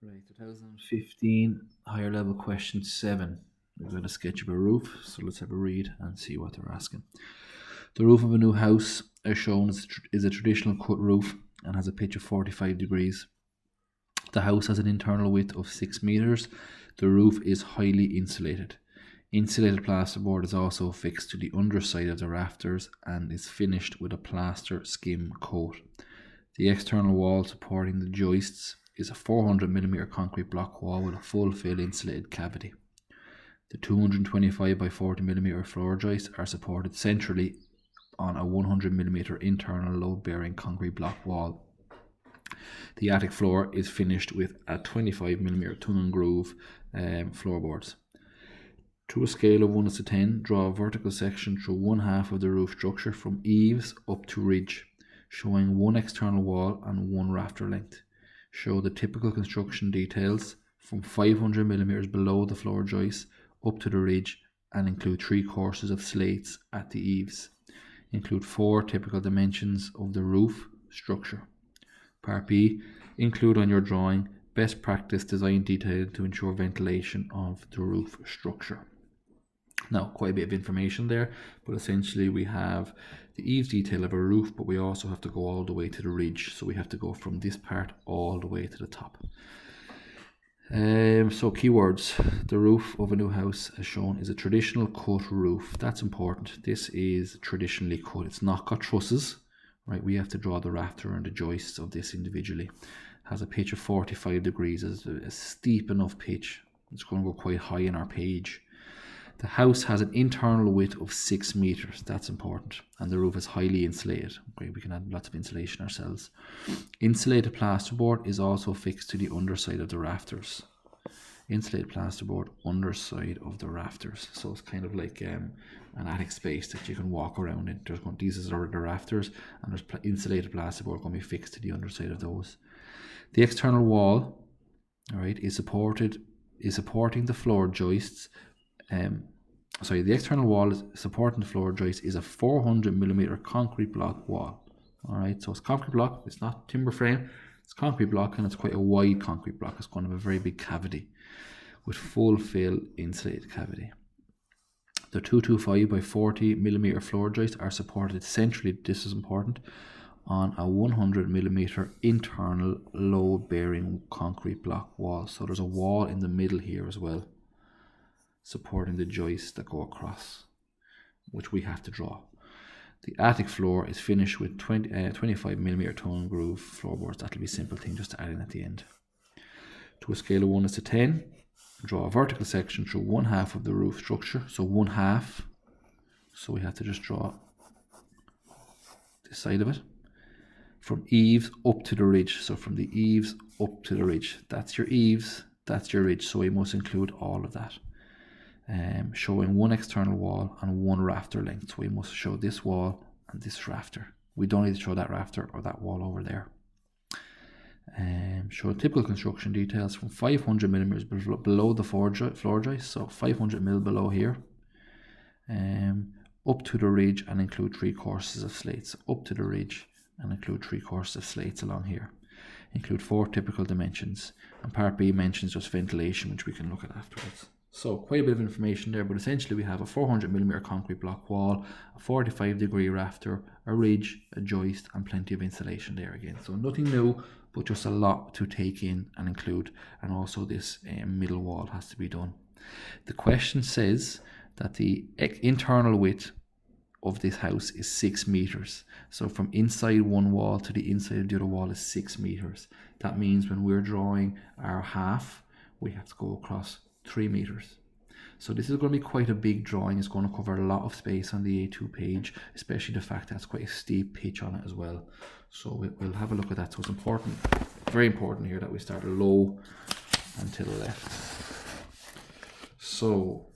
Right, 2015 higher level question 7. We've got a sketch of a roof, so let's have a read and see what they're asking. The roof of a new house, as shown, is a traditional cut roof and has a pitch of 45 degrees. The house has an internal width of 6 meters. The roof is highly insulated. Insulated plasterboard is also fixed to the underside of the rafters and is finished with a plaster skim coat. The external wall supporting the joists is a 400mm concrete block wall with a full fill insulated cavity. The 225 by 40mm floor joists are supported centrally on a 100mm internal load bearing concrete block wall. The attic floor is finished with a 25mm tongue and groove floorboards. To a scale of 1 to 10, draw a vertical section through one half of the roof structure from eaves up to ridge, showing one external wall and one rafter length. Show the typical construction details from 500mm below the floor joists up to the ridge and include 3 courses of slates at the eaves. Include 4 typical dimensions of the roof structure. Part B, include on your drawing best practice design detail to ensure ventilation of the roof structure. Now, quite a bit of information there, but essentially we have the eaves detail of a roof, but we also have to go all the way to the ridge. So we have to go from this part all the way to the top. So keywords. The roof of a new house, as shown, is a traditional cut roof. That's important. This is traditionally cut. It's not got trusses, right? We have to draw the rafter and the joists of this individually. Has a pitch of 45 degrees, is a steep enough pitch. It's going to go quite high in our page. The house has an internal width of 6 meters. That's important. And the roof is highly insulated. Okay, we can add lots of insulation ourselves. Insulated plasterboard is also fixed to the underside of the rafters. Insulated plasterboard underside of the rafters. So it's kind of like an attic space that you can walk around in. These are the rafters, and there's insulated plasterboard going to be fixed to the underside of those. The external wall, all right, is supporting the floor joists. The external wall is supporting the floor joist is a 400mm concrete block wall. Alright, so it's concrete block, it's not timber frame, it's concrete block, and it's quite a wide concrete block. It's going to have a very big cavity with full fill insulated cavity. The 225 by 40mm floor joists are supported centrally, this is important, on a 100mm internal load bearing concrete block wall. So there's a wall in the middle here as well, supporting the joists that go across, which we have to draw. The attic floor is finished with 25mm tongue and groove floorboards. That'll be a simple thing just to add in at the end. To a scale of 1 to 10, draw a vertical section through one half of the roof structure. So one half. So we have to just draw this side of it. From eaves up to the ridge. So from the eaves up to the ridge. That's your eaves, that's your ridge. So we must include all of that. Showing one external wall and one rafter length. So we must show this wall and this rafter. We don't need to show that rafter or that wall over there. Show typical construction details from 500mm below the floor joist, so 500mm below here, up to the ridge, and include 3 courses of slates. Up to the ridge and include 3 courses of slates along here. Include 4 typical dimensions, and part B mentions just ventilation, which we can look at afterwards. So quite a bit of information there, but essentially we have a 400mm concrete block wall, a 45-degree rafter, a ridge, a joist, and plenty of insulation there again. So nothing new, but just a lot to take in and include. And also this middle wall has to be done. The question says that the internal width of this house is 6 meters. So from inside one wall to the inside of the other wall is 6 meters. That means when we're drawing our half, we have to go across 3 meters. So this is going to be quite a big drawing. It's going to cover a lot of space on the A2 page, especially the fact that it's quite a steep pitch on it as well. So we'll have a look at that. So it's important, very important here that we start low and to the left. So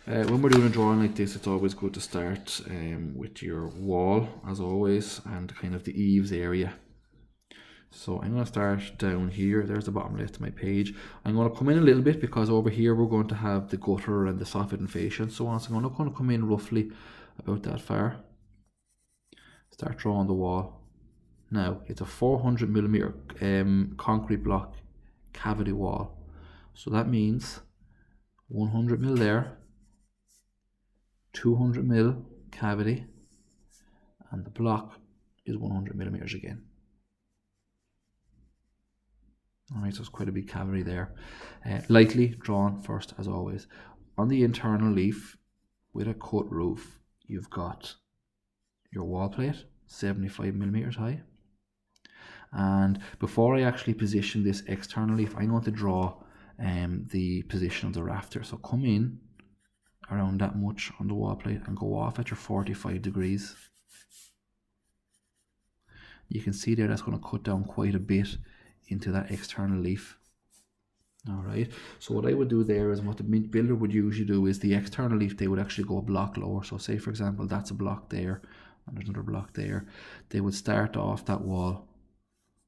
when we're doing a drawing like this, it's always good to start with your wall, as always, and kind of the eaves area. So I'm going to start down here. There's the bottom left of my page. I'm going to come in a little bit because over here we're going to have the gutter and the soffit and fascia and so on. So I'm not going to come in roughly about that far. Start drawing the wall. Now, it's a 400 millimeter concrete block cavity wall. So that means 100 mil there, 200 mil cavity, and the block is 100 millimeters again. Alright, so it's quite a big cavity there. Lightly drawn first, as always. On the internal leaf, with a cut roof, you've got your wall plate, 75 millimeters high. And before I actually position this external leaf, I'm going to draw the position of the rafter. So come in around that much on the wall plate and go off at your 45 degrees. You can see there that's going to cut down quite a bit into that external leaf. Alright, so what I would do there is, what the builder would usually do is, the external leaf, they would actually go a block lower. So say for example that's a block there and there's another block there. They would start off that wall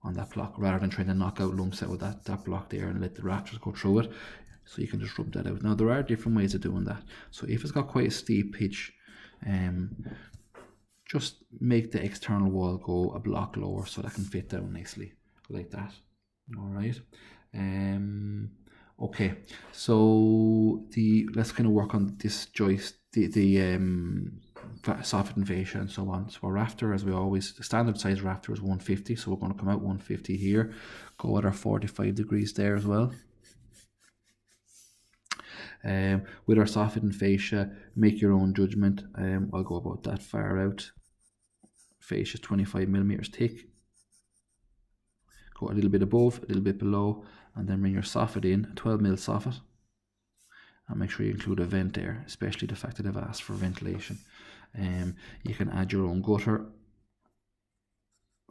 on that block rather than trying to knock out lumps out with that block there and let the rafters go through it. So you can just rub that out. Now there are different ways of doing that. So if it's got quite a steep pitch, just make the external wall go a block lower so that can fit down nicely like that. Alright. Okay, so let's kind of work on this joist, the soffit and fascia and so on. So our rafter, as we always, the standard size rafter is 150, so we're going to come out 150 here, go at our 45 degrees there as well. With our soffit and fascia, make your own judgment. I'll go about that far out. Fascia 25 millimeters thick. Go a little bit above, a little bit below, and then bring your soffit in, a 12 mil soffit. And make sure you include a vent there, especially the fact that I've asked for ventilation. You can add your own gutter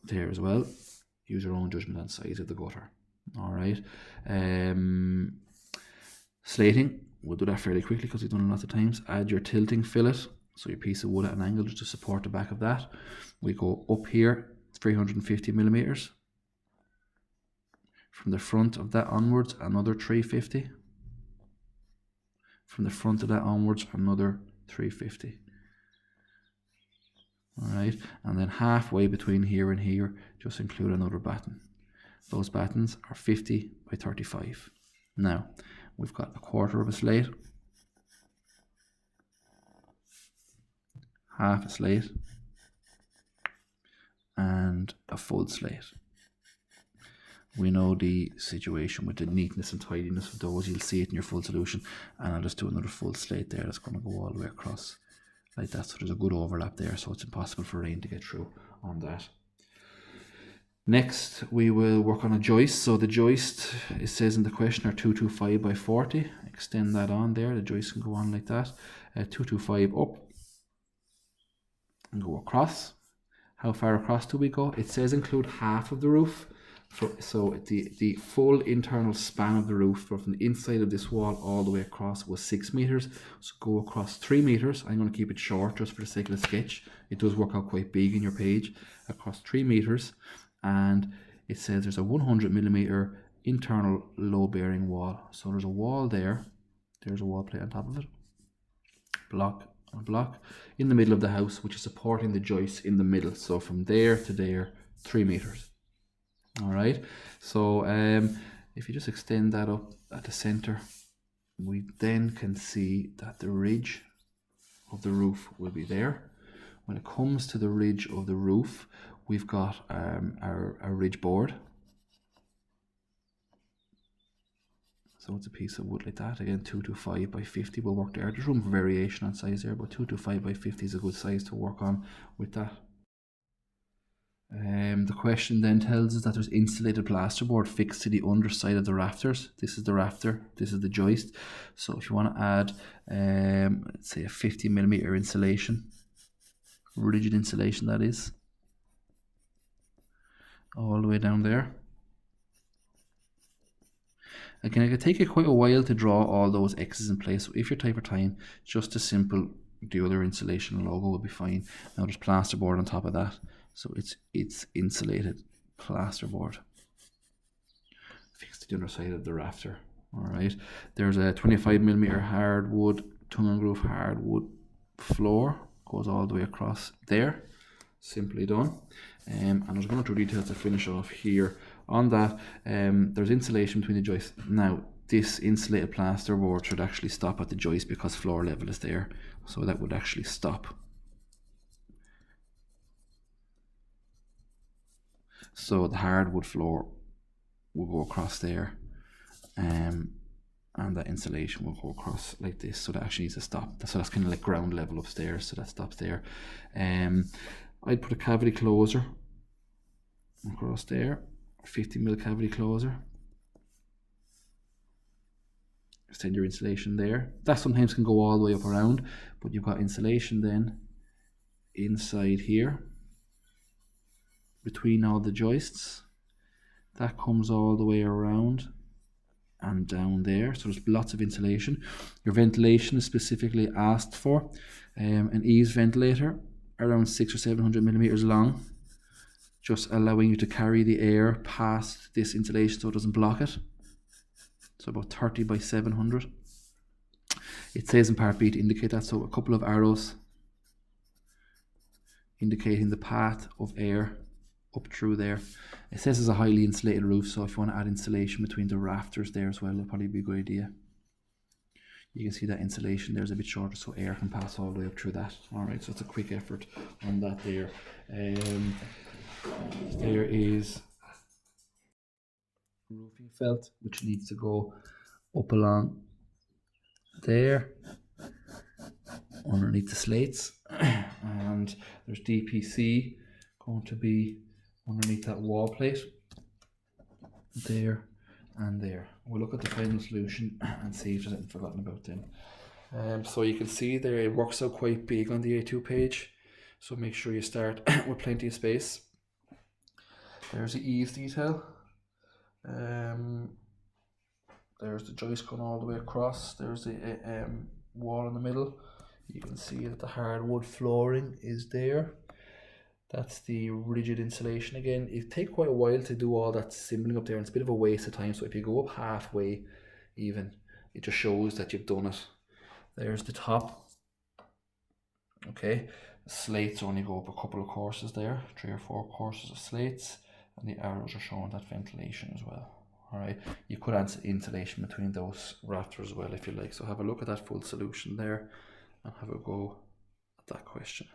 there as well. Use your own judgment on size of the gutter. Alright. Slating, we'll do that fairly quickly because we've done it lots of times. Add your tilting fillet, so your piece of wood at an angle just to support the back of that. We go up here, 350 millimeters. From the front of that onwards, another 350. From the front of that onwards, another 350. Alright, and then halfway between here and here, just include another batten. Those battens are 50 by 35. Now, we've got a quarter of a slate, half a slate, and a full slate. We know the situation with the neatness and tidiness of those. You'll see it in your full solution, and I'll just do another full slate there that's going to go all the way across like that, so there's a good overlap there, so it's impossible for rain to get through on that. Next we will work on a joist. So the joist, it says in the question, are 225 by 40. Extend that on there, the joist can go on like that. 225 up and go across. How far across do we go? It says include half of the roof. So the full internal span of the roof from the inside of this wall all the way across was 6 meters. So go across 3 meters. I'm going to keep it short just for the sake of the sketch. It does work out quite big in your page. Across 3 meters, and it says there's a 100 millimeter internal load bearing wall. So there's a wall there. There's a wall plate on top of it. Block and block in the middle of the house, which is supporting the joist in the middle. So from there to there, 3 meters. Alright, so if you just extend that up at the center, we then can see that the ridge of the roof will be there. When it comes to the ridge of the roof, we've got our ridge board. So it's a piece of wood like that. Again, 225 by 50 will work there. There's room for variation on size there, but 225 by 50 is a good size to work on with that. The question then tells us that there's insulated plasterboard fixed to the underside of the rafters. This is the rafter, this is the joist. So if you want to add, let's say a 50 millimeter insulation, rigid insulation that is, all the way down there. Again, it can take you quite a while to draw all those X's in place. So if your type of time, just a simple the other insulation logo will be fine. Now there's plasterboard on top of that. So it's insulated plasterboard fixed to the underside of the rafter. Alright, there's a 25 millimeter hardwood, tongue and groove hardwood floor, goes all the way across there. Simply done. And I'm just going to details to finish off here on that. There's insulation between the joists. Now, this insulated plasterboard should actually stop at the joist because floor level is there, so that would actually stop. So the hardwood floor will go across there, and that insulation will go across like this, so that actually needs to stop. So that's kind of like ground level upstairs, so that stops there. I'd put a cavity closer across there, 50mm cavity closer. Extend your insulation there. That sometimes can go all the way up around, but you've got insulation then inside here between all the joists. That comes all the way around and down there, so there's lots of insulation. Your ventilation is specifically asked for. An eaves ventilator around 600 or 700mm long, just allowing you to carry the air past this insulation so it doesn't block it. So about 30 by 700. It says in part B to indicate that, so a couple of arrows indicating the path of air up through there. It says it's a highly insulated roof, so if you want to add insulation between the rafters there as well, it'll probably be a good idea. You can see that insulation there's a bit shorter, so air can pass all the way up through that. Alright, so it's a quick effort on that there. There is roofing felt, which needs to go up along there underneath the slates, and there's DPC going to be underneath that wall plate there and there. We'll look at the final solution and see if there's anything forgotten about them. So you can see there it works out quite big on the A2 page, so make sure you start with plenty of space. There's the eaves detail. There's the joist going all the way across. There's the wall in the middle. You can see that the hardwood flooring is there. That's the rigid insulation again. It takes quite a while to do all that symboling up there, and it's a bit of a waste of time. So if you go up halfway even, it just shows that you've done it. There's the top. Okay, the slates only go up a couple of courses there, 3 or 4 courses of slates, and the arrows are showing that ventilation as well. Alright, you could add insulation between those rafters as well if you like. So have a look at that full solution there and have a go at that question.